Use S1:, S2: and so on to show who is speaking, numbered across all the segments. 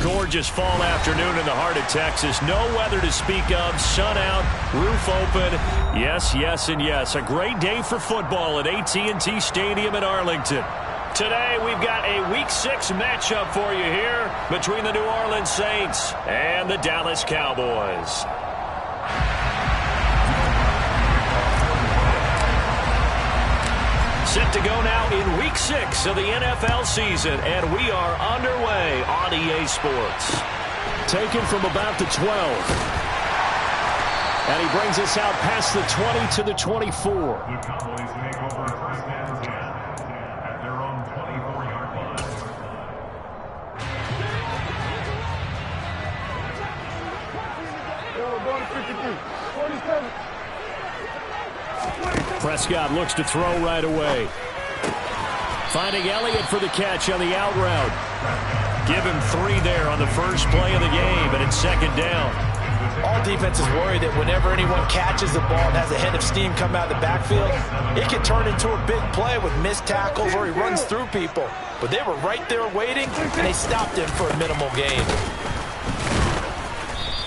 S1: gorgeous fall afternoon in the heart of Texas. No weather to speak of. Sun out, roof open. Yes, yes, and yes. A great day for football at AT&T Stadium in Arlington. Today, we've got a Week 6 matchup for you here between the New Orleans Saints and the Dallas Cowboys. Set to go now in Week 6 of the NFL season, and we are underway on EA Sports. Taken from about the 12. And he brings us out past the 20 to the 24.
S2: The Cowboys make over a first down at their own 24-yard line.
S3: Going to 53, 47.
S1: Prescott looks to throw right away. Finding Elliott for the catch on the out route. Give him 3 there on the first play of the game, and it's second down.
S4: All defenses worry that whenever anyone catches the ball and has a head of steam come out of the backfield, it can turn into a big play with missed tackles or he runs through people. But they were right there waiting, and they stopped him for a minimal gain.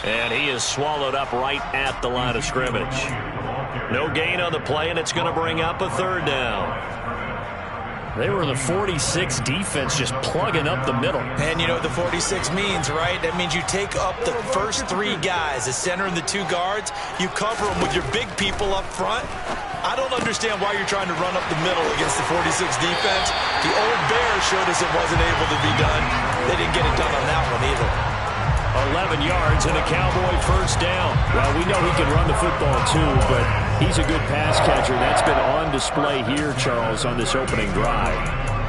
S1: And he is swallowed up right at the line of scrimmage. No gain on the play, and it's going to bring up a third down. They were in the 46 defense, just plugging up the middle.
S4: And you know what the 46 means, right? That means you take up the first 3 guys, the center and the 2 guards. You cover them with your big people up front. I don't understand why you're trying to run up the middle against the 46 defense. The old Bears showed us it wasn't able to be done. They didn't get it done on that one either.
S1: 11 yards and a Cowboy first down. Well, we know he can run the football too, but he's a good pass catcher. That's been on display here, Charles, on this opening drive.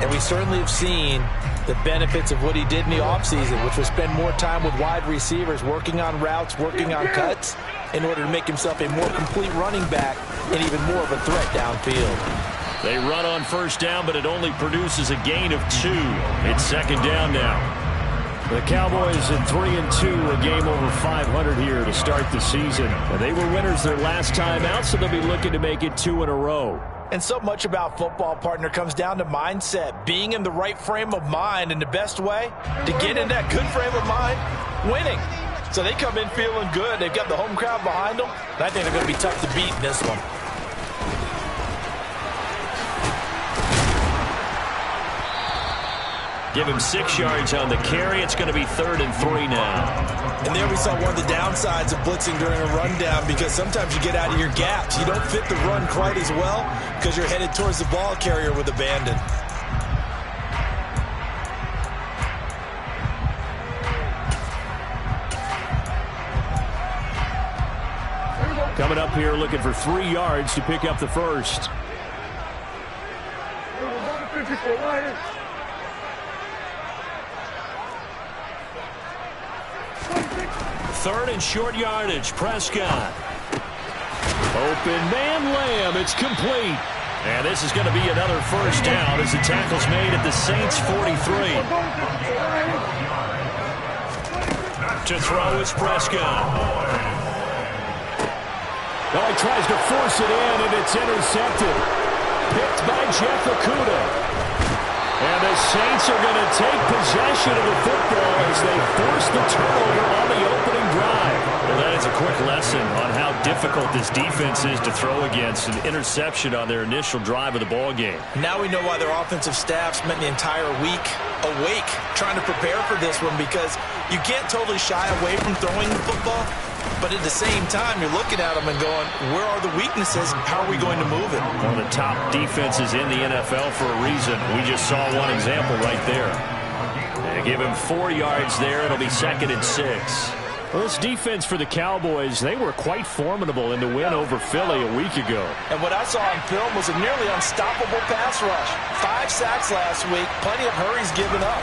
S4: And we certainly have seen the benefits of what he did in the offseason, which was spend more time with wide receivers, working on routes, working on cuts, in order to make himself a more complete running back and even more of a threat downfield.
S1: They run on first down, but it only produces a gain of 2. It's second down now. The Cowboys at 3-2, a game over 500 here to start the season. And they were winners their last time out, so they'll be looking to make it 2 in a row.
S4: And so much about football, partner, comes down to mindset, being in the right frame of mind, and the best way to get in that good frame of mind, winning. So they come in feeling good. They've got the home crowd behind them, and I think they're going to be tough to beat in this one.
S1: Give him 6 yards on the carry. It's going to be 3rd and 3 now.
S4: And there we saw one of the downsides of blitzing during a rundown, because sometimes you get out of your gaps. You don't fit the run quite as well because you're headed towards the ball carrier with abandon.
S1: Coming up here looking for 3 yards to pick up the first. 3rd and short yardage. Prescott. Open man, Lamb. It's complete. And this is going to be another first down as the tackle's made at the Saints' 43. To throw is Prescott. Well, he tries to force it in, and it's intercepted. Picked by Jeff Okudah. And the Saints are going to take possession of the football as they force the turnover on the opening drive. Well, that is a quick lesson on how difficult this defense is to throw against. An interception on their initial drive of the ball game.
S4: Now we know why their offensive staff spent the entire week awake trying to prepare for this one, because you can't totally shy away from throwing the football. But at the same time, you're looking at them and going, where are the weaknesses? How are we going to move it?
S1: One of the top defenses in the NFL for a reason. We just saw one example right there. They give him 4 yards there. It'll be 2nd and 6. Well, this defense for the Cowboys, they were quite formidable in the win over Philly a week ago.
S4: And what I saw on film was a nearly unstoppable pass rush. 5 sacks last week, plenty of hurries given up.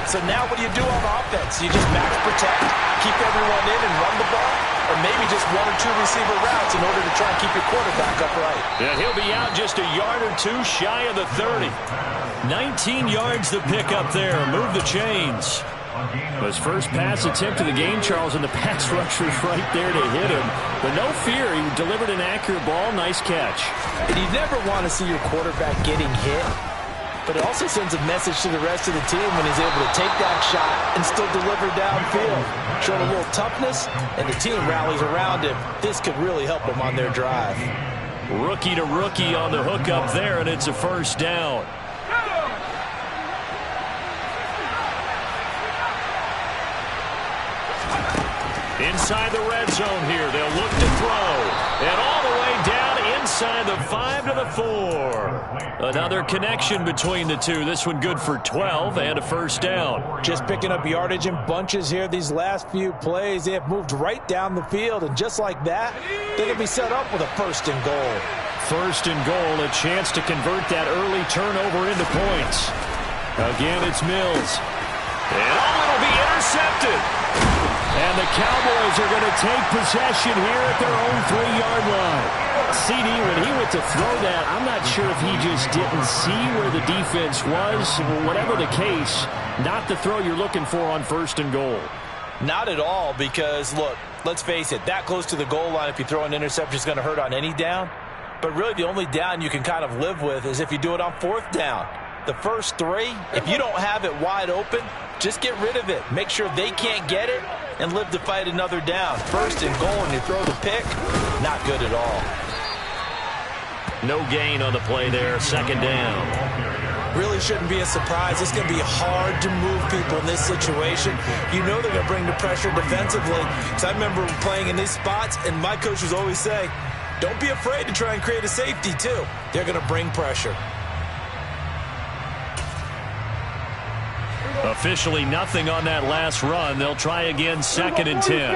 S4: So now what do you do on offense? You just max protect, keep everyone in and run the ball? Or maybe just 1 or 2 receiver routes in order to try and keep your quarterback upright.
S1: Yeah, he'll be out just a yard or 2 shy of the 30. 19 yards to pick up there. Move the chains. His first pass attempt of the game, Charles, and the pass rusher's right there to hit him. But no fear, he delivered an accurate ball. Nice catch.
S4: And you never want to see your quarterback getting hit but it also sends a message to the rest of the team when he's able to take that shot and still deliver downfield. Showing a little toughness, and the team rallies around him. This could really help them on their drive.
S1: Rookie to rookie on the hookup there, and it's a first down. Inside the red zone here. They'll look to throw. And all the way down inside the 5 to the 4. Another connection between the two. This one good for 12 and a first down.
S4: Just picking up yardage in bunches here these last few plays. They have moved right down the field. And just like that, they're going to be set up with a first and goal.
S1: First and goal, a chance to convert that early turnover into points. Again, it's Mills. And it'll be intercepted. And the Cowboys are going to take possession here at their own 3-yard line. CD, when he went to throw that, I'm not sure if he just didn't see where the defense was. Whatever the case, not the throw you're looking for on first and goal.
S4: Not at all, because, look, let's face it, that close to the goal line, if you throw an interception, is going to hurt on any down. But really the only down you can kind of live with is if you do it on 4th down. The first 3, if you don't have it wide open, just get rid of it. Make sure they can't get it and live to fight another down. First and goal, and you throw the pick, not good at all.
S1: No gain on the play there, second down.
S4: Really shouldn't be a surprise. It's going to be hard to move people in this situation. You know they're going to bring the pressure defensively. Because I remember playing in these spots, and my coach was always saying, don't be afraid to try and create a safety too. They're going to bring pressure.
S1: Officially nothing on that last run. They'll try again, 2nd and 10.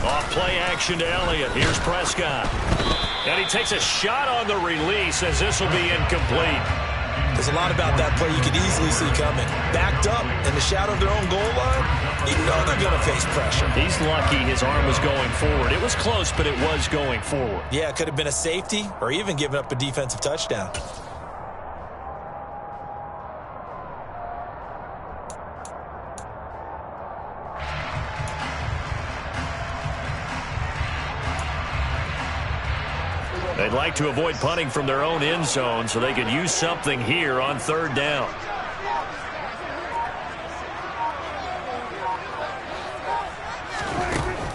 S1: Off play action to Elliott. Here's Prescott. And he takes a shot on the release as this will be incomplete.
S4: There's a lot about that play you could easily see coming. Backed up in the shadow of their own goal line, you know they're going to face pressure.
S1: He's lucky his arm was going forward. It was close, but it was going forward.
S4: Yeah, it could have been a safety or even given up a defensive touchdown.
S1: They'd like to avoid punting from their own end zone so they could use something here on 3rd down.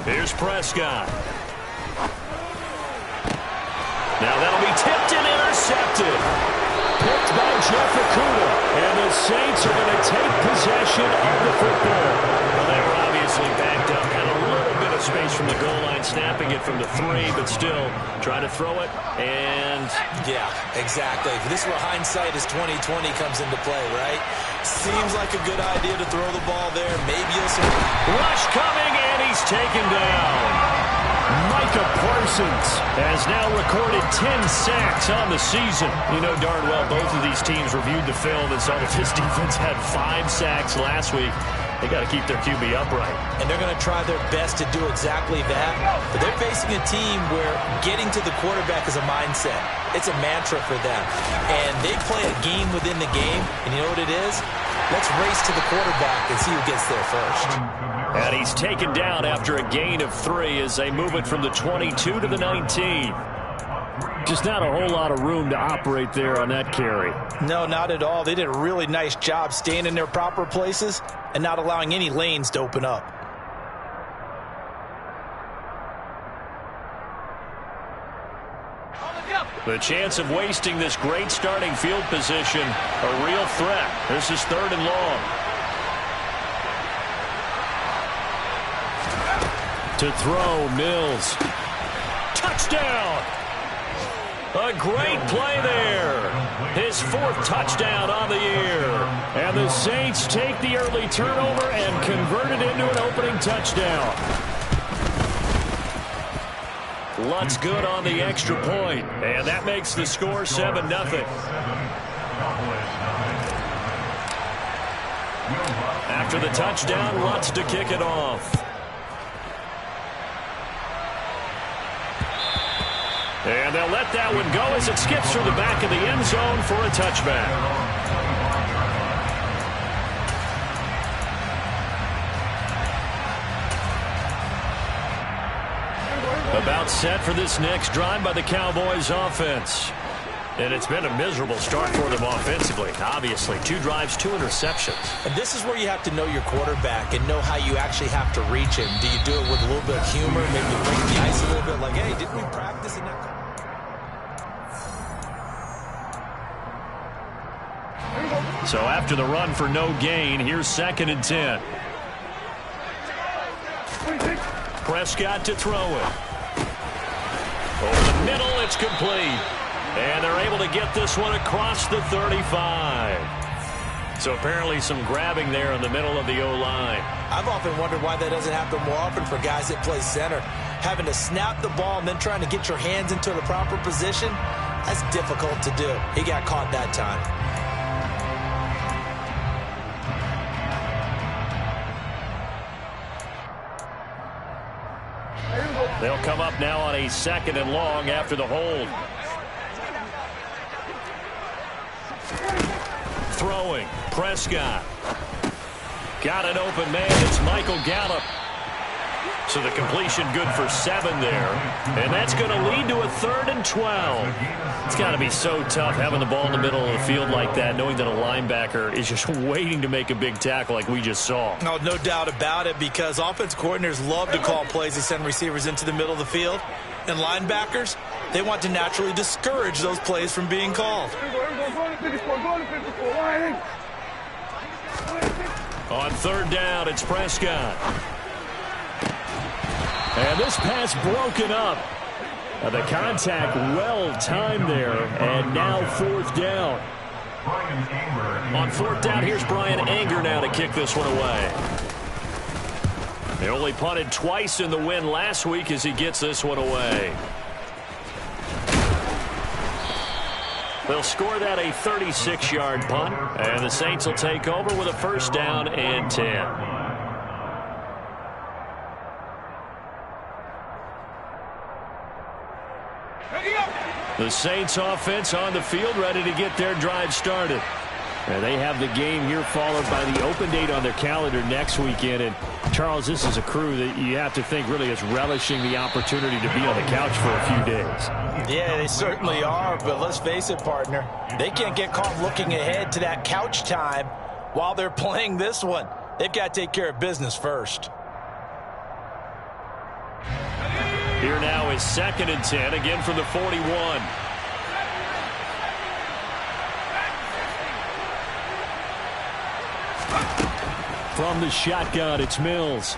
S1: Here's Prescott. Now that'll be tipped and intercepted. Picked by Jeff Okuda. And the Saints are going to take possession of the football. Well, they were obviously backed up. Had a little bit of space from the goal line, snapping it from the 3, but still trying to throw it. And
S4: yeah, exactly. This is where hindsight is 20/20 comes into play, right? Seems like a good idea to throw the ball there. Maybe you'll see.
S1: Rush coming, and he's taken down. Micah Parsons has now recorded 10 sacks on the season. You know darn well both of these teams reviewed the film and saw that this defense had 5 sacks last week. They got to keep their QB upright.
S4: And they're going to try their best to do exactly that. But they're facing a team where getting to the quarterback is a mindset. It's a mantra for them. And they play a game within the game. And you know what it is? Let's race to the quarterback and see who gets there first.
S1: And he's taken down after a gain of 3 as they move it from the 22 to the 19. Just not a whole lot of room to operate there on that carry.
S4: No, not at all. They did a really nice job staying in their proper places and not allowing any lanes to open up.
S1: The chance of wasting this great starting field position, a real threat. This is 3rd and long. To throw, Mills. Touchdown! A great play there. His 4th touchdown on the year. And the Saints take the early turnover and convert it into an opening touchdown. Lutz good on the extra point. And that makes the score 7-0. After the touchdown, Lutz to kick it off. And they'll let that one go as it skips through the back of the end zone for a touchback. About set for this next drive by the Cowboys offense. And it's been a miserable start for them offensively. Obviously, 2 drives, 2 interceptions.
S4: And this is where you have to know your quarterback and know how you actually have to reach him. Do you do it with a little bit of humor, maybe break the ice a little bit, like, hey, didn't we practice in that?
S1: So after the run for no gain, here's 2nd and 10. Prescott to throw it. Over the middle, it's complete. And they're able to get this one across the 35. So apparently some grabbing there in the middle of the O-line.
S4: I've often wondered why that doesn't happen more often for guys that play center. Having to snap the ball and then trying to get your hands into the proper position, that's difficult to do. He got caught that time.
S1: They'll come up now on a 2nd and long after the hold. Throwing, Prescott. Got an open man, it's Michael Gallup. So the completion good for 7 there. And that's going to lead to a 3rd and 12. It's got to be so tough having the ball in the middle of the field like that, knowing that a linebacker is just waiting to make a big tackle like we just saw.
S4: No doubt about it, because offense coordinators love to call plays to send receivers into the middle of the field. And linebackers, they want to naturally discourage those plays from being called.
S1: On 3rd down, it's Prescott. And this pass broken up. The contact well timed there, and now 4th down. On 4th down, here's Brian Anger now to kick this one away. They only punted twice in the win last week as he gets this one away. They'll score that a 36-yard punt, and the Saints will take over with a 1st down and 10. The Saints offense on the field, ready to get their drive started. And they have the game here followed by the open date on their calendar next weekend. And, Charles, this is a crew that you have to think really is relishing the opportunity to be on the couch for a few days.
S4: Yeah, they certainly are, but let's face it, partner. They can't get caught looking ahead to that couch time while they're playing this one. They've got to take care of business first.
S1: Here now is 2nd and 10, again from the 41. From the shotgun, it's Mills.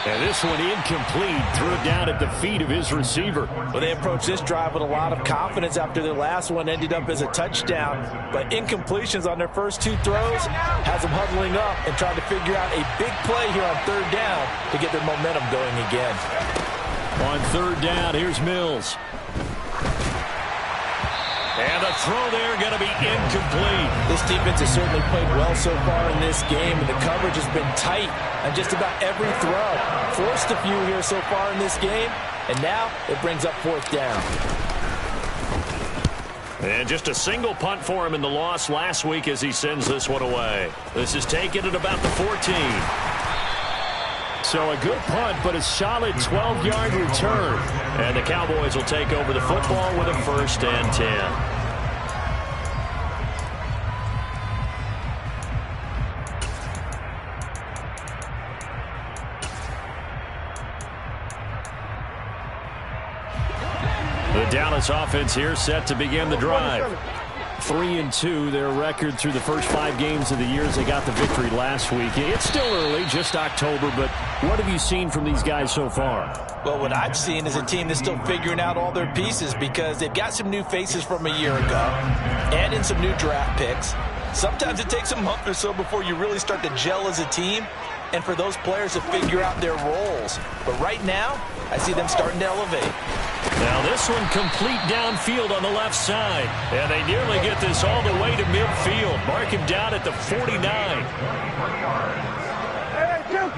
S1: And this one incomplete. Threw it down at the feet of his receiver.
S4: Well, they approached this drive with a lot of confidence after their last one ended up as a touchdown. But incompletions on their first 2 throws has them huddling up and trying to figure out a big play here on 3rd down to get their momentum going again.
S1: On 3rd down, here's Mills. And the throw there going to be incomplete.
S4: This defense has certainly played well so far in this game, and the coverage has been tight on just about every throw. Forced a few here so far in this game, and now it brings up 4th down.
S1: And just a single punt for him in the loss last week as he sends this one away. This is taken at about the 14. So a good punt, but a solid 12-yard return. And the Cowboys will take over the football with a 1st and 10. The Dallas offense here set to begin the drive. 3-2, their record through the first 5 games of the year as they got the victory last week. It's still early, just October, but what have you seen from these guys so far?
S4: Well, what I've seen is a team that's still figuring out all their pieces because they've got some new faces from a year ago and in some new draft picks. Sometimes it takes a month or so before you really start to gel as a team and for those players to figure out their roles. But right now, I see them starting to elevate.
S1: Now this one complete downfield on the left side. And they nearly get this all the way to midfield. Mark him down at the 49.
S3: Hey, kill!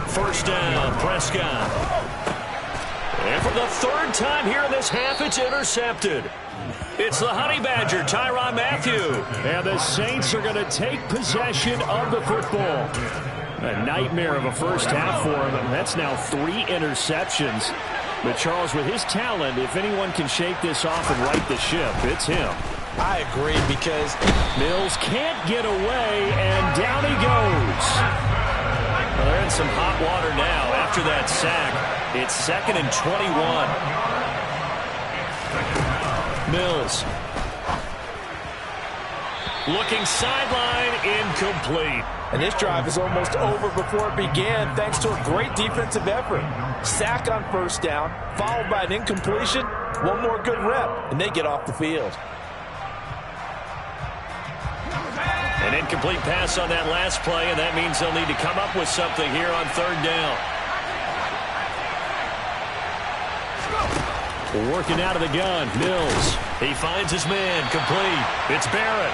S1: First down, Prescott. And for the 3rd time here in this half, it's intercepted. It's the Honey Badger, Tyrann Mathieu. And the Saints are going to take possession of the football. A nightmare of a first half for him. That's now 3 interceptions. But Charles, with his talent, if anyone can shake this off and right the ship, it's him.
S4: I agree, because
S1: Mills can't get away, and down he goes. Well, they're in some hot water now after that sack. It's 2nd and 21. Mills. Looking sideline, incomplete.
S5: And this drive is almost over before it began, thanks to a great defensive effort. Sack on first down, followed by an incompletion. One more good rep, and they get off the field.
S1: An incomplete pass on that last play, and that means they'll need to come up with something here on 3rd down. Working out of the gun, Mills. He finds his man, complete. It's Barrett.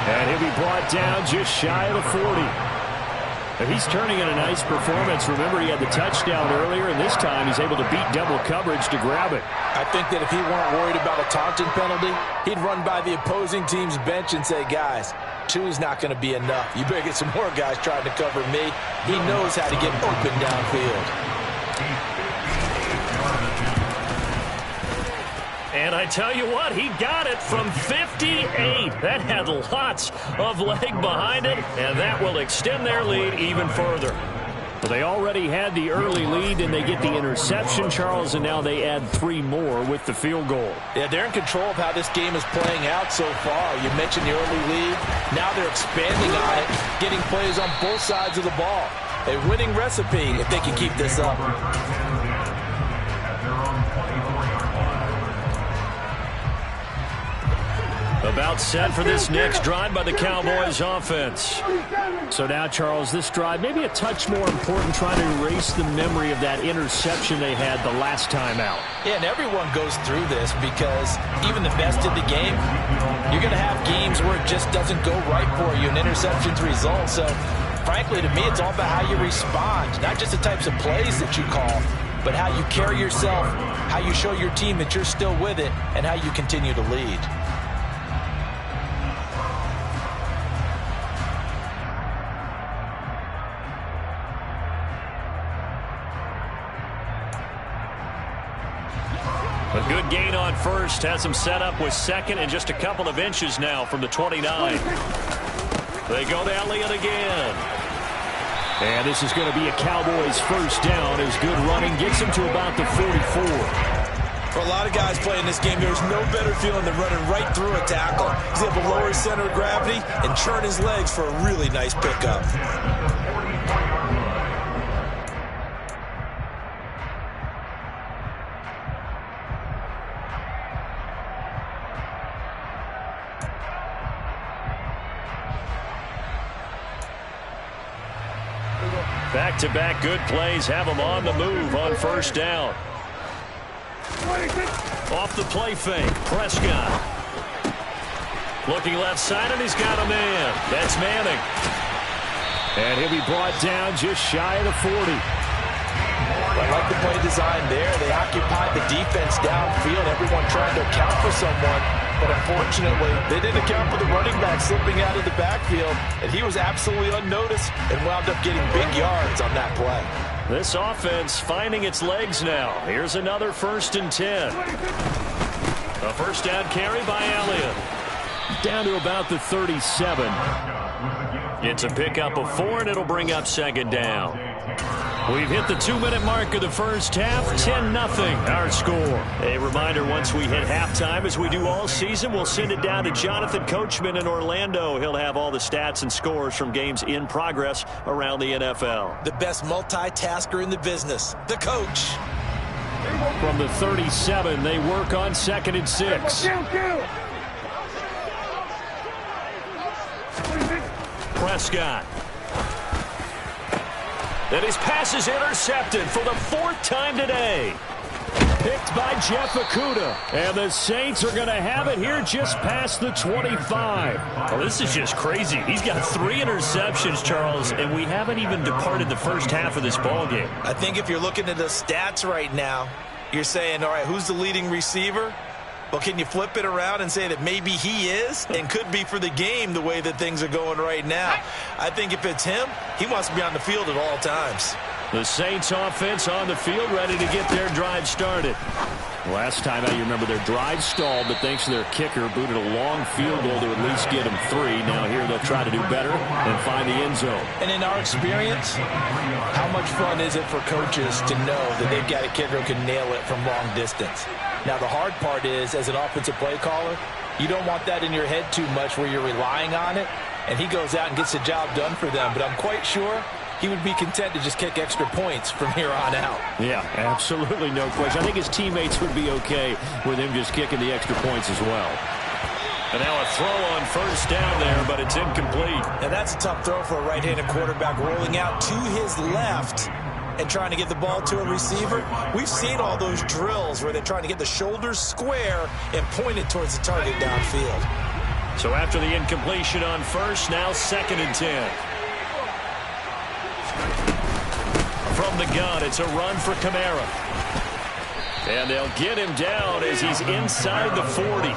S1: And he'll be brought down just shy of the 40. But he's turning in a nice performance. Remember, he had the touchdown earlier, and this time he's able to beat double coverage to grab it.
S5: I think that if he weren't worried about a taunting penalty, he'd run by the opposing team's bench and say, guys, 2 is not going to be enough. You better get some more guys trying to cover me. He knows how to get open downfield.
S1: And I tell you what, he got it from 58. That had lots of leg behind it, and that will extend their lead even further. Well, they already had the early lead, and they get the interception, Charles, and now they add 3 more with the field goal.
S5: Yeah, they're in control of how this game is playing out so far. You mentioned the early lead. Now they're expanding on it, getting plays on both sides of the ball. A winning recipe if they can keep this up.
S1: About set for this next drive by the Cowboys offense. So now, Charles, this drive maybe a touch more important, trying to erase the memory of that interception they had the last time out.
S5: Yeah, and everyone goes through this, because even the best in the game, you're going to have games where it just doesn't go right for you, and interceptions result. So, frankly, to me, it's all about how you respond, not just the types of plays that you call, but how you carry yourself, how you show your team that you're still with it, and how you continue to lead.
S1: A good gain on first, has him set up with 2nd and just a couple of inches now from the 29. They go to Elliott again. And this is going to be a Cowboys first down as good running gets him to about the 44.
S4: For a lot of guys playing this game, there's no better feeling than running right through a tackle. He's able to lower his center of gravity and churn his legs for a really nice pickup.
S1: Back-to-back good plays have him on the move on first down. Off the play fake, Prescott. Looking left side, and he's got a man. That's Manning. And he'll be brought down just shy of the 40.
S5: I like the play design there. They occupied the defense downfield, everyone trying to account for someone. But unfortunately, they didn't account for the running back slipping out of the backfield, and he was absolutely unnoticed and wound up getting big yards on that play.
S1: This offense finding its legs now. Here's another 1st and 10. A first down carry by Elliott. Down to about the 37. It's a pickup of 4, and it'll bring up 2nd down. We've hit the 2-minute mark of the first half, 10-0 our score. A reminder, once we hit halftime, as we do all season, we'll send it down to Jonathan Coachman in Orlando. He'll have all the stats and scores from games in progress around the NFL.
S4: The best multitasker in the business, the coach.
S1: From the 37, they work on 2nd and 6. Prescott. And his pass is intercepted for the 4th time today. Picked by Jeff Okudah. And the Saints are going to have it here just past the 25. Oh, this is just crazy. He's got 3 interceptions, Charles, and we haven't even departed the first half of this ballgame.
S4: I think if you're looking at the stats right now, you're saying, all right, who's the leading receiver? Well, can you flip it around and say that maybe he is and could be for the game the way that things are going right now? I think if it's him, he wants to be on the field at all times.
S1: The Saints offense on the field, ready to get their drive started. Last time out, you remember their drive stalled, but thanks to their kicker, booted a long field goal to at least get them 3. Now here they'll try to do better and find the end zone.
S5: And in our experience, how much fun is it for coaches to know that they've got a kicker who can nail it from long distance? Now, the hard part is, as an offensive play caller, you don't want that in your head too much where you're relying on it, and he goes out and gets the job done for them. But I'm quite sure he would be content to just kick extra points from here on out.
S1: Yeah, absolutely no question. I think his teammates would be okay with him just kicking the extra points as well. And now a throw on first down there, but it's incomplete.
S5: And that's a tough throw for a right-handed quarterback, rolling out to his left and trying to get the ball to a receiver. We've seen all those drills where they're trying to get the shoulders square and point it towards the target downfield.
S1: So after the incompletion on first, now 2nd and 10. From the gun, it's a run for Kamara. And they'll get him down as he's inside the 40.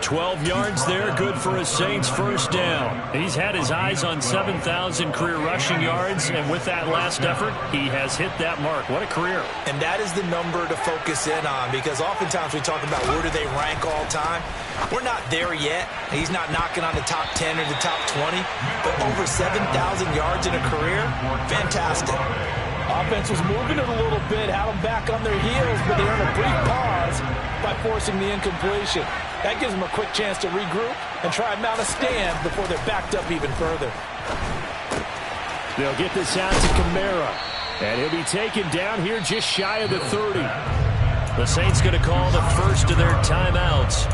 S1: 12 yards there, good for a Saints first down. He's had his eyes on 7,000 career rushing yards, and with that last effort, he has hit that mark. What a career.
S5: And that is the number to focus in on, because oftentimes we talk about where do they rank all time. We're not there yet. He's not knocking on the top 10 or the top 20, but over 7,000 yards in a career, fantastic. Offense was moving it a little bit, had them back on their heels, but they earned a brief pause by forcing the incompletion. That gives them a quick chance to regroup and try and mount a stand before they're backed up even further.
S1: They'll get this out to Kamara, and he'll be taken down here just shy of the 30. The Saints going to call the first of their timeouts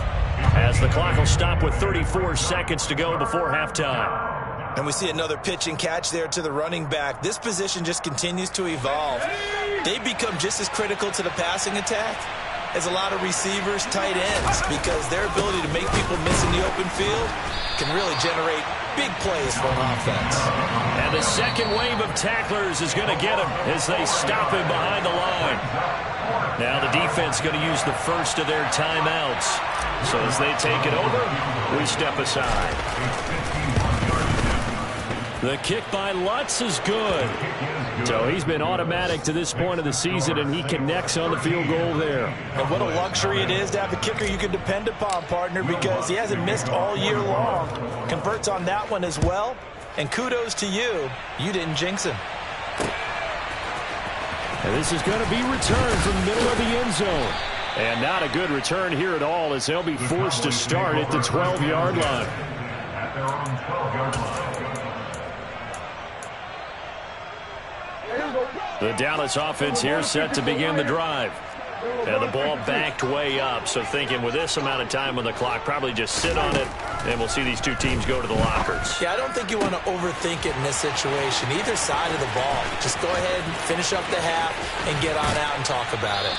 S1: as the clock will stop with 34 seconds to go before halftime.
S5: And we see another pitch and catch there to the running back. This position just continues to evolve. They become just as critical to the passing attack as a lot of receivers, tight ends, because their ability to make people miss in the open field can really generate big plays for an offense.
S1: And the second wave of tacklers is going to get him as they stop him behind the line. Now the defense going to use the first of their timeouts. So as they take it over, we step aside. The kick by Lutz is good. So he's been automatic to this point of the season, and he connects on the field goal there.
S5: And what a luxury it is to have a kicker you can depend upon, partner, because he hasn't missed all year long. Converts on that one as well. And kudos to you. You didn't jinx him.
S1: And this is going to be returned from the middle of the end zone. And not a good return here at all, as they'll be forced to start at the 12-yard line.
S2: At their own 12-yard line.
S1: The Dallas offense here set to begin the drive. And the ball backed way up, so thinking with this amount of time on the clock, probably just sit on it, and we'll see these two teams go to the lockers.
S5: Yeah, I don't think you want to overthink it in this situation, either side of the ball. Just go ahead and finish up the half and get on out and talk about it.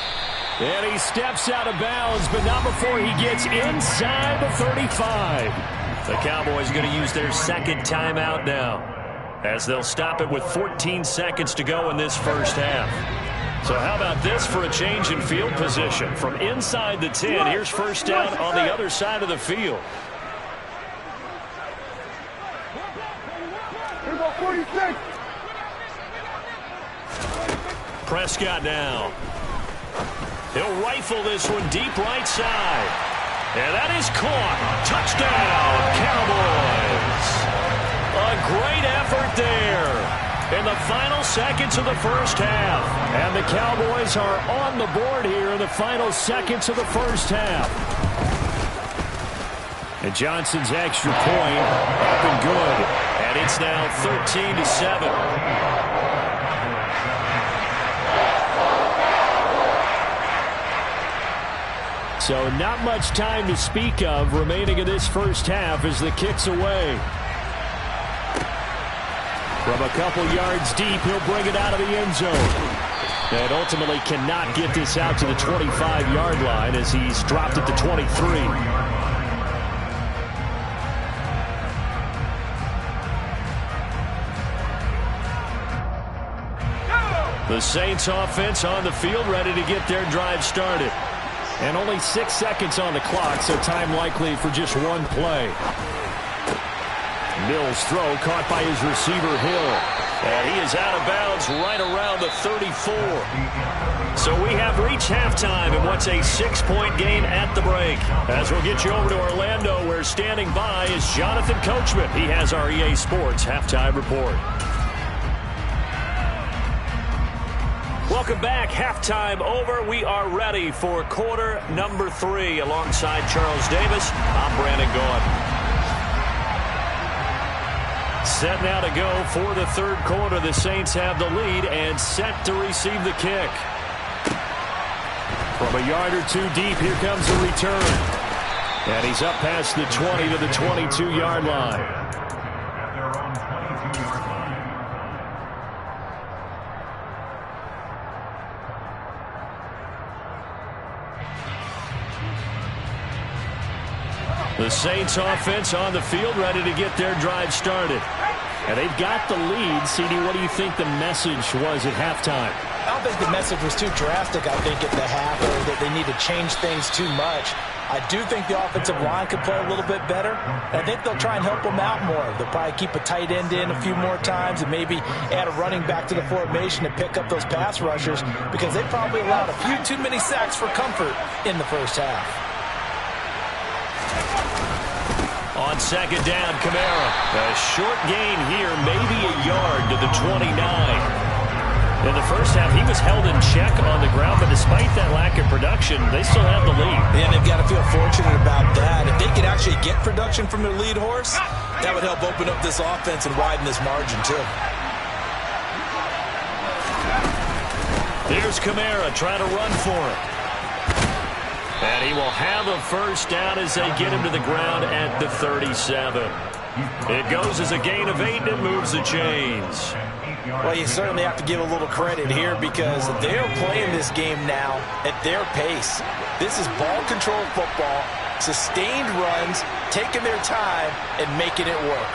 S1: And he steps out of bounds, but not before he gets inside the 35. The Cowboys are going to use their second timeout now, as they'll stop it with 14 seconds to go in this first half. So how about this for a change in field position? From inside the 10, here's first down on the other side of the field.
S3: Here go 46.
S1: Prescott now. He'll rifle this one deep right side. And that is caught. Touchdown, Cowboys. A great effort there in the final seconds of the first half. And the Cowboys are on the board here in the final seconds of the first half. And Johnson's extra point up and good. And it's now 13-7. So not much time to speak of remaining in this first half as the kick's away. From a couple yards deep, he'll bring it out of the end zone. And ultimately cannot get this out to the 25-yard line as he's dropped it to 23. The Saints offense on the field ready to get their drive started. And only 6 seconds on the clock, so time likely for just one play. Mills' throw caught by his receiver, Hill. And he is out of bounds right around the 34. So we have reached halftime in what's a 6-point game at the break. As we'll get you over to Orlando, where standing by is Jonathan Coachman. He has our EA Sports halftime report. Welcome back. Halftime over. We are ready for quarter number 3. Alongside Charles Davis, I'm Brandon Gaudin. Set now to go for the third quarter. The Saints have the lead and set to receive the kick. From a yard or two deep, here comes the return. And he's up past the 20 to the 22-yard line.
S2: At their own 22-yard line.
S1: The Saints offense on the field, ready to get their drive started. And they've got the lead. CD, what do you think the message was at halftime?
S5: I don't think the message was too drastic, I think, at the half, or that they need to change things too much. I do think the offensive line could play a little bit better. I think they'll try and help them out more. They'll probably keep a tight end in a few more times and maybe add a running back to the formation to pick up those pass rushers, because they probably allowed a few too many sacks for comfort in the first half.
S1: On second down, Kamara. A short gain here, maybe a yard to the 29. In the first half, he was held in check on the ground, but despite that lack of production, they still have the lead.
S5: And they've got to feel fortunate about that. If they could actually get production from their lead horse, that would help open up this offense and widen this margin, too.
S1: There's Kamara trying to run for it. And he will have a first down as they get him to the ground at the 37. It goes as a gain of 8 and it moves the chains.
S5: Well, you certainly have to give a little credit here, because they're playing this game now at their pace. This is ball control football, sustained runs, taking their time and making it work.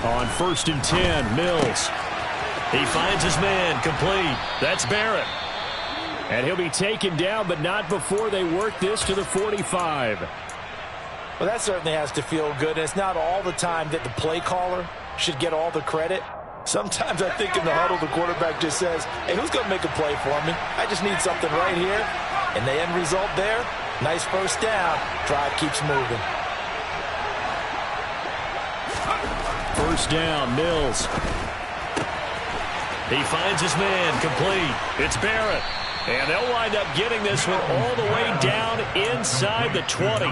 S1: On 1st and 10, Mills. He finds his man, complete. That's Barrett. And he'll be taken down, but not before they work this to the 45.
S5: Well, that certainly has to feel good. And it's not all the time that the play caller should get all the credit. Sometimes I think in the huddle, the quarterback just says, hey, who's going to make a play for me? I just need something right here. And the end result there, nice first down. Drive keeps moving.
S1: First down, Mills. He finds his man, complete. It's Barrett. And they'll wind up getting this one all the way down inside the 20.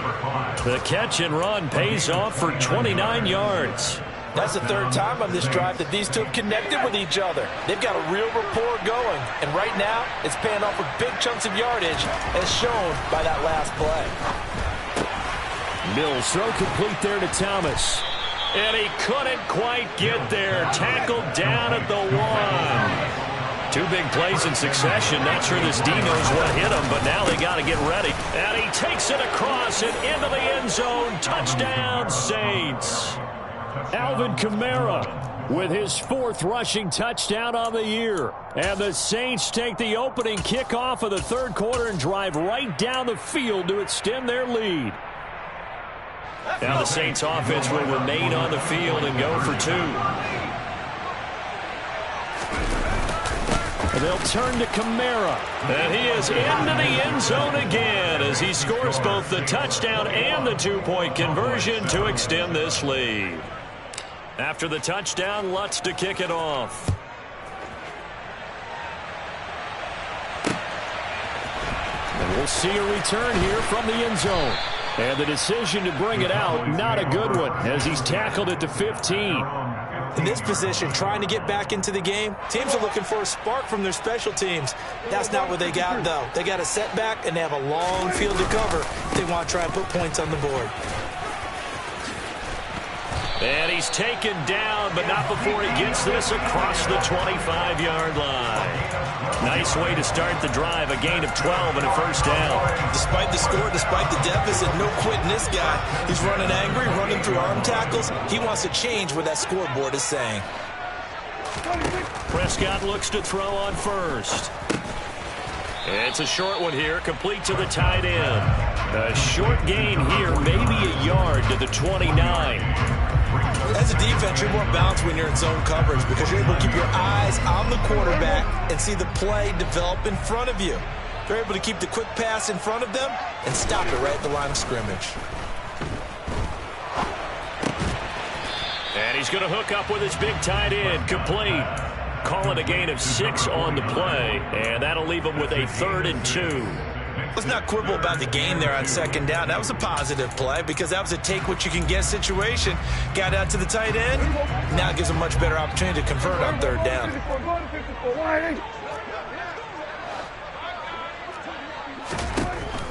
S1: The catch and run pays off for 29 yards.
S5: That's the third time on this drive that these two have connected with each other. They've got a real rapport going. And right now, it's paying off with big chunks of yardage, as shown by that last play.
S1: Mills throw complete there to Thomas. And he couldn't quite get there. Tackled down at the 1. 2 big plays in succession. Not sure this D knows what hit him, but now they got to get ready. And he takes it across and into the end zone. Touchdown, Saints. Alvin Kamara with his 4th rushing touchdown on the year. And the Saints take the opening kickoff of the third quarter and drive right down the field to extend their lead. Now the Saints offense will remain on the field and go for 2. And they'll turn to Kamara. And he is into the end zone again as he scores both the touchdown and the 2-point conversion to extend this lead. After the touchdown, Lutz to kick it off. And we'll see a return here from the end zone. And the decision to bring it out, not a good one, as he's tackled at the 15.
S5: In this position, trying to get back into the game, teams are looking for a spark from their special teams. That's not what they got, though. They got a setback, and they have a long field to cover if they want to try and put points on the board.
S1: And he's taken down, but not before he gets this across the 25-yard line. Nice way to start the drive, a gain of 12 and a first down.
S4: Despite the score, despite the deficit, no quitting this guy. He's running angry, running through arm tackles. He wants to change what that scoreboard is saying.
S1: Prescott looks to throw on first. It's a short one here, complete to the tight end. A short gain here, maybe a yard to the 29.
S4: As a defense, you're more balanced when you're in zone coverage because you're able to keep your eyes on the quarterback and see the play develop in front of you. You're able to keep the quick pass in front of them and stop it right at the line of scrimmage.
S1: And he's going to hook up with his big tight end, complete. Call it a gain of 6 on the play, and that'll leave him with a 3rd and 2.
S4: Let's not quibble about the gain there on 2nd down. That was a positive play because that was a take-what-you-can-get situation. Got out to the tight end. Now it gives him a much better opportunity to convert on 3rd down.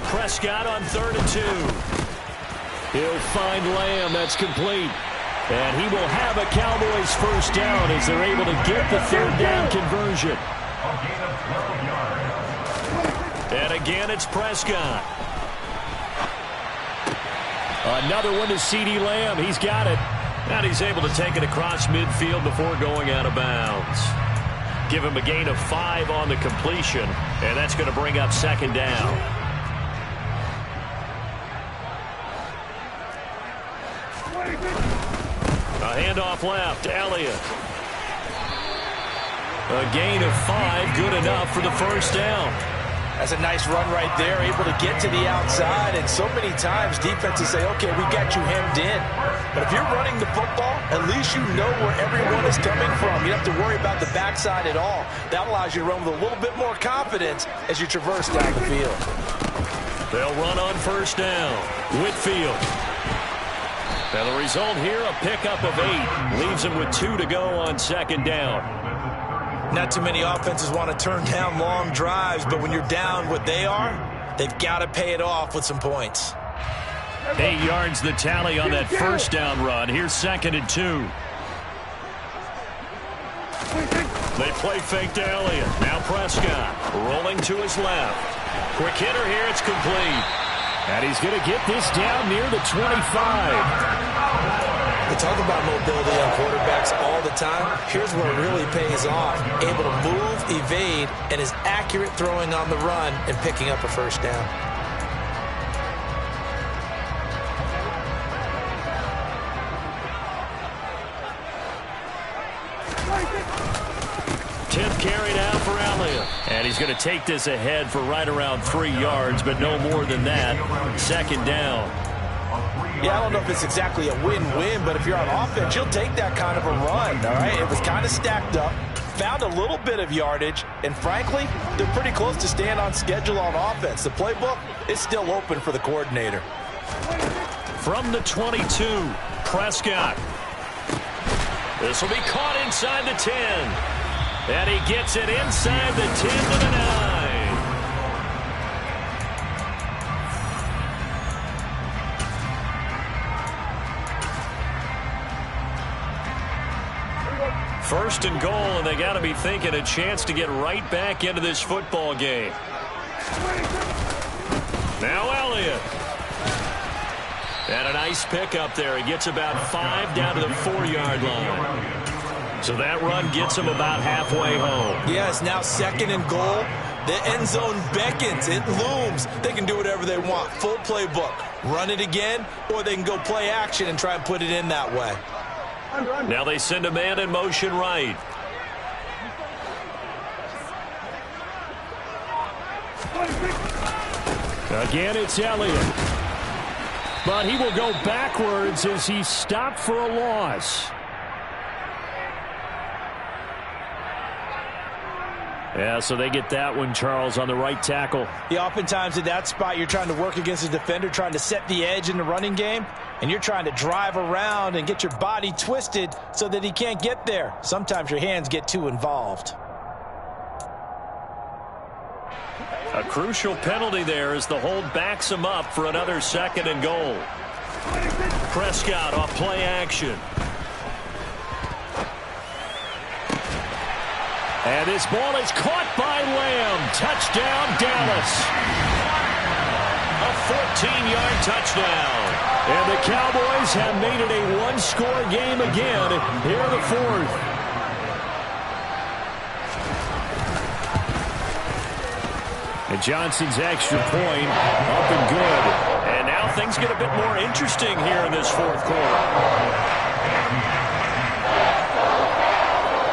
S1: Prescott on 3rd and 2. He'll find Lamb. That's complete. And he will have a Cowboys first down as they're able to get the 3rd down conversion. And again, it's Prescott. Another one to CeeDee Lamb. He's got it. And he's able to take it across midfield before going out of bounds. Give him a gain of 5 on the completion. And that's going to bring up 2nd down. A handoff left, Elliott. A gain of 5, good enough for the first down.
S4: That's a nice run right there, able to get to the outside. And so many times defenses say, okay, we got you hemmed in. But if you're running the football, at least you know where everyone is coming from. You don't have to worry about the backside at all. That allows you to run with a little bit more confidence as you traverse down the field.
S1: They'll run on first down. Whitfield. Now the result here, a pickup of 8. Leaves him with 2 to go on 2nd down.
S4: Not too many offenses want to turn down long drives, but when you're down what they are, they've got to pay it off with some points.
S1: 8 yards the tally on that first down run. Here's 2nd and 2. They play fake to Elliott. Now Prescott rolling to his left. Quick hitter here. It's complete. And he's going to get this down near the 25.
S4: We talk about mobility on quarterbacks all the time. Here's where it really pays off. Able to move, evade, and is accurate throwing on the run and picking up a first down.
S1: Tenth carry now for Elliott. And he's going to take this ahead for right around 3 yards, but no more than that. 2nd down.
S4: Yeah, I don't know if it's exactly a win-win, but if you're on offense, you'll take that kind of a run, all right? It was kind of stacked up, found a little bit of yardage, and frankly, they're pretty close to staying on schedule on offense. The playbook is still open for the coordinator.
S1: From the 22, Prescott. This will be caught inside the 10. And he gets it inside the 10 to the 9. First and goal, and they got to be thinking a chance to get right back into this football game. Now Elliott. And a nice pick up there. He gets about 5 down to the 4-yard line. So that run gets him about halfway home.
S4: Yeah, it's now 2nd and goal. The end zone beckons. It looms. They can do whatever they want. Full playbook. Run it again, or they can go play action and try and put it in that way.
S1: Now they send a man in motion right. Again, it's Elliott. But he will go backwards as he's stopped for a loss. Yeah, so they get that one, Charles, on the right tackle.
S4: Yeah, oftentimes in that spot, you're trying to work against a defender, trying to set the edge in the running game, and you're trying to drive around and get your body twisted so that he can't get there. Sometimes your hands get too involved.
S1: A crucial penalty there as the hold backs him up for another 2nd and goal. Prescott off play action. And this ball is caught by Lamb. Touchdown, Dallas. A 14-yard touchdown. And the Cowboys have made it a one-score game again here in the fourth. And Johnson's extra point up and good. And now things get a bit more interesting here in this fourth quarter.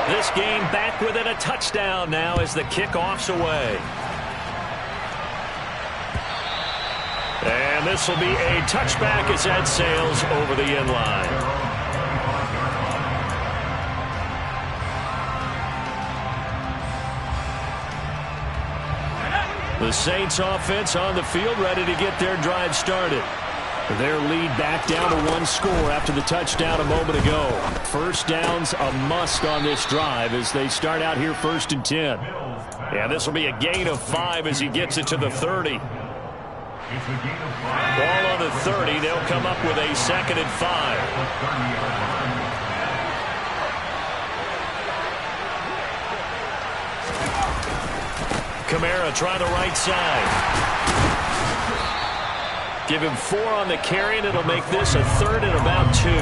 S1: This game back within a touchdown now as the kickoff's away. And this will be a touchback as that sails over the end line. The Saints offense on the field ready to get their drive started. Their lead back down to one score after the touchdown a moment ago. First down's a must on this drive as they start out here 1st and 10. And this will be a gain of 5 as he gets it to the 30. Ball on the 30. They'll come up with a 2nd and 5. Kamara trying the right side. Give him 4 on the carry, and it'll make this a 3rd and about 2.
S5: All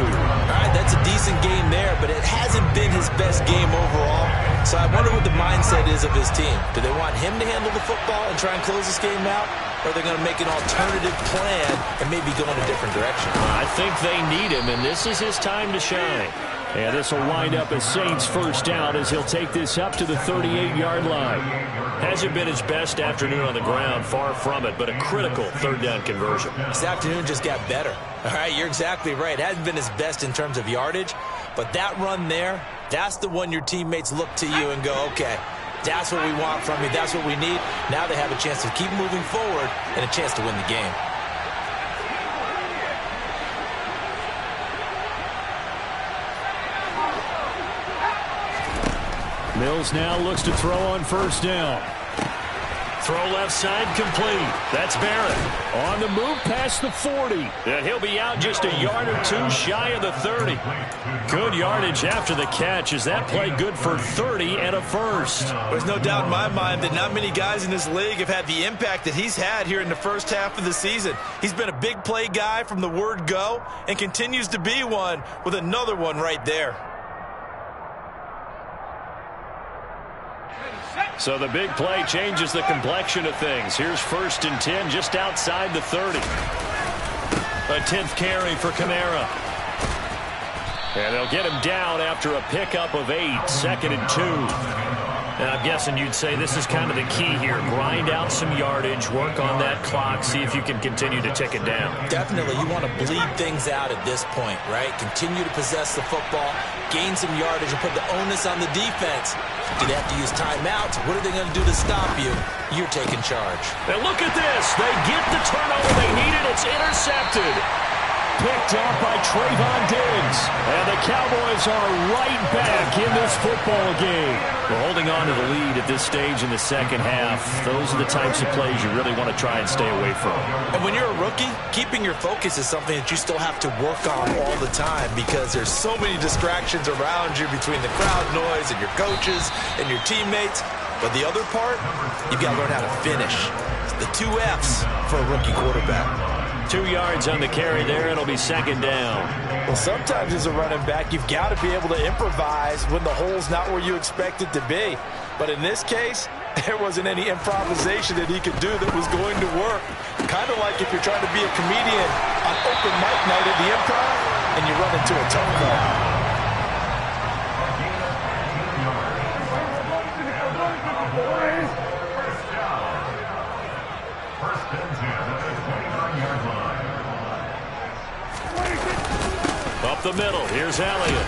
S5: right, that's a decent game there, but it hasn't been his best game overall. So I wonder what the mindset is of his team. Do they want him to handle the football and try and close this game out? Or are they going to make an alternative plan and maybe go in a different direction?
S1: I think they need him, and this is his time to shine. And this will wind up as Saints first down as he'll take this up to the 38-yard line. Hasn't been his best afternoon on the ground, far from it, but a critical 3rd down conversion.
S5: This afternoon just got better. All right, you're exactly right. It hasn't been his best in terms of yardage, but that run there, that's the one your teammates look to you and go, okay, that's what we want from you. That's what we need. Now they have a chance to keep moving forward and a chance to win the game.
S1: Mills now looks to throw on 1st down. Throw left side complete. That's Barrett. On the move past the 40. And he'll be out just a yard or 2 shy of the 30. Good yardage after the catch as that play good for 30 and a first.
S5: There's no doubt in my mind that not many guys in this league have had the impact that he's had here in the first half of the season. He's been a big play guy from the word go and continues to be one with another one right there.
S1: So the big play changes the complexion of things. Here's 1st and 10 just outside the 30. A 10th carry for Kamara. And they'll get him down after a pickup of 8, 2nd and 2. And I'm guessing you'd say this is kind of the key here. Grind out some yardage, work on that clock, see if you can continue to tick it down.
S5: Definitely. You want to bleed things out at this point, right? Continue to possess the football, gain some yardage, and put the onus on the defense. Do they have to use timeouts? What are they going to do to stop you? You're taking charge.
S1: And look at this. They get the turnover they needed. It's intercepted. Picked off by Trayvon Diggs. And the Cowboys are right back in this football game. We're holding on to the lead at this stage in the second half. Those are the types of plays you really want to try and stay away from.
S5: And when you're a rookie, keeping your focus is something that you still have to work on all the time because there's so many distractions around you between the crowd noise and your coaches and your teammates. But the other part, you've got to learn how to finish. The 2 F's for a rookie quarterback.
S1: 2 yards on the carry there. It'll be 2nd down.
S5: Well, sometimes as a running back, you've got to be able to improvise when the hole's not where you expect it to be. But in this case, there wasn't any improvisation that he could do that was going to work. Kind of like if you're trying to be a comedian on open mic night at the Improv and you run into a tough crowd.
S1: Up the middle, here's Elliott.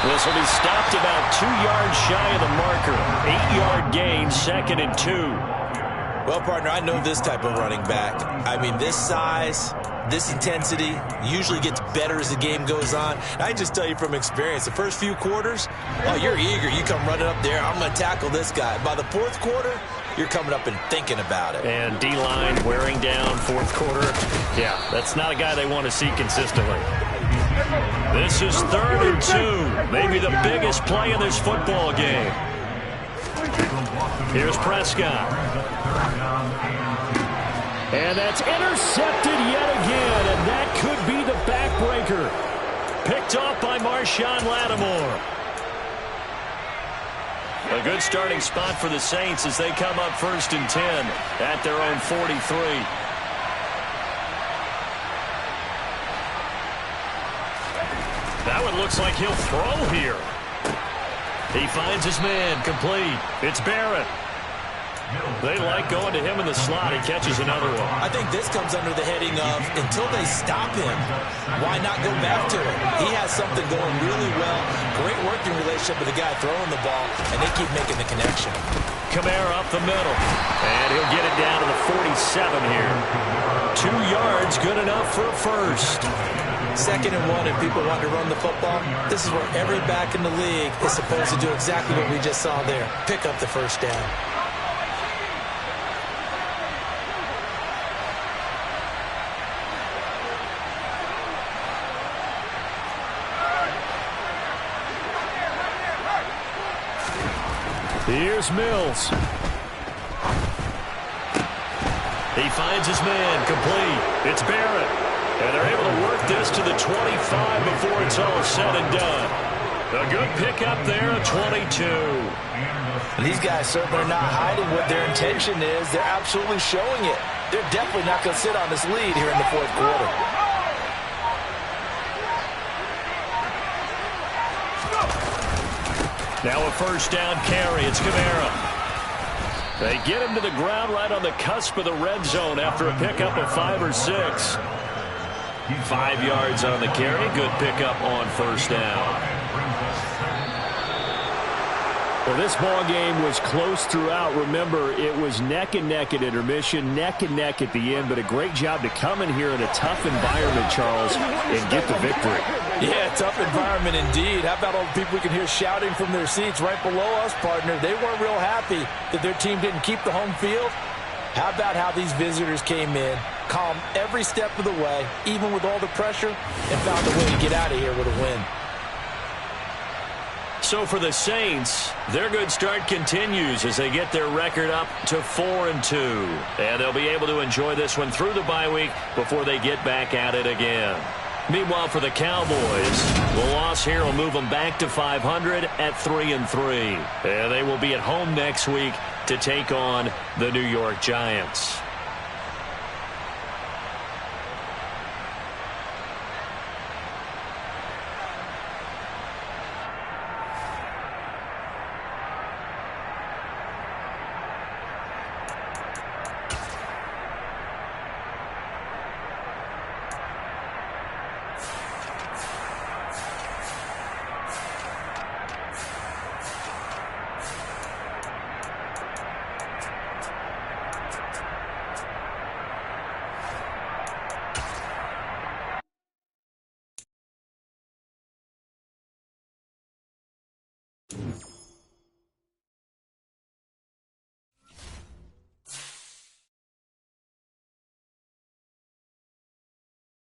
S1: This will be stopped about 2 yards shy of the marker. 8-yard gain, 2nd and 2.
S5: Well, partner, I know this type of running back. I mean, this size, this intensity usually gets better as the game goes on. And I just tell you from experience, the first few quarters, oh, you're eager. You come running up there, I'm going to tackle this guy. By the 4th quarter,
S4: you're coming up and thinking about it.
S1: And D-line wearing down fourth quarter. Yeah, that's not a guy they want to see consistently. This is 3rd and 2. Maybe the biggest play in this football game. Here's Prescott. And that's intercepted yet again. And that could be the backbreaker. Picked off by Marshawn Lattimore. A good starting spot for the Saints as they come up 1st and 10 at their own 43. That one looks like he'll throw here. He finds his man, complete. It's Barrett. They like going to him in the slot. He catches another one.
S4: I think this comes under the heading of, until they stop him, why not go back to it? He has something going really well. Great working relationship with the guy throwing the ball, and they keep making the connection.
S1: Kamara up the middle. And he'll get it down to the 47 here. 2 yards, good enough for a first.
S4: 2nd and 1, and people want to run the football. This is where every back in the league is supposed to do exactly what we just saw there. Pick up the first down.
S1: Here's Mills. He finds his man, complete. It's Barrett. And they're able to work this to the 25 before it's all said and done. A good pickup there, a 22.
S5: These guys certainly are not hiding what their intention is. They're absolutely showing it. They're definitely not going to sit on this lead here in the 4th quarter.
S1: Now a first down carry. It's Kamara. They get him to the ground right on the cusp of the red zone after a pickup of 5 or 6. 5 yards on the carry. Good pickup on first down. Well, this ball game was close throughout. Remember, it was neck and neck at intermission, neck and neck at the end, but a great job to come in here in a tough environment, Charles, and get the victory.
S5: Yeah, tough environment indeed. How about all the people we can hear shouting from their seats right below us, partner? They weren't real happy that their team didn't keep the home field. How about how these visitors came in, calm every step of the way, even with all the pressure, and found a way to get out of here with a win.
S1: So for the Saints, their good start continues as they get their record up to 4-2. And they'll be able to enjoy this one through the bye week before they get back at it again. Meanwhile, for the Cowboys, the loss here will move them back to 500 at 3-3. And they will be at home next week to take on the New York Giants.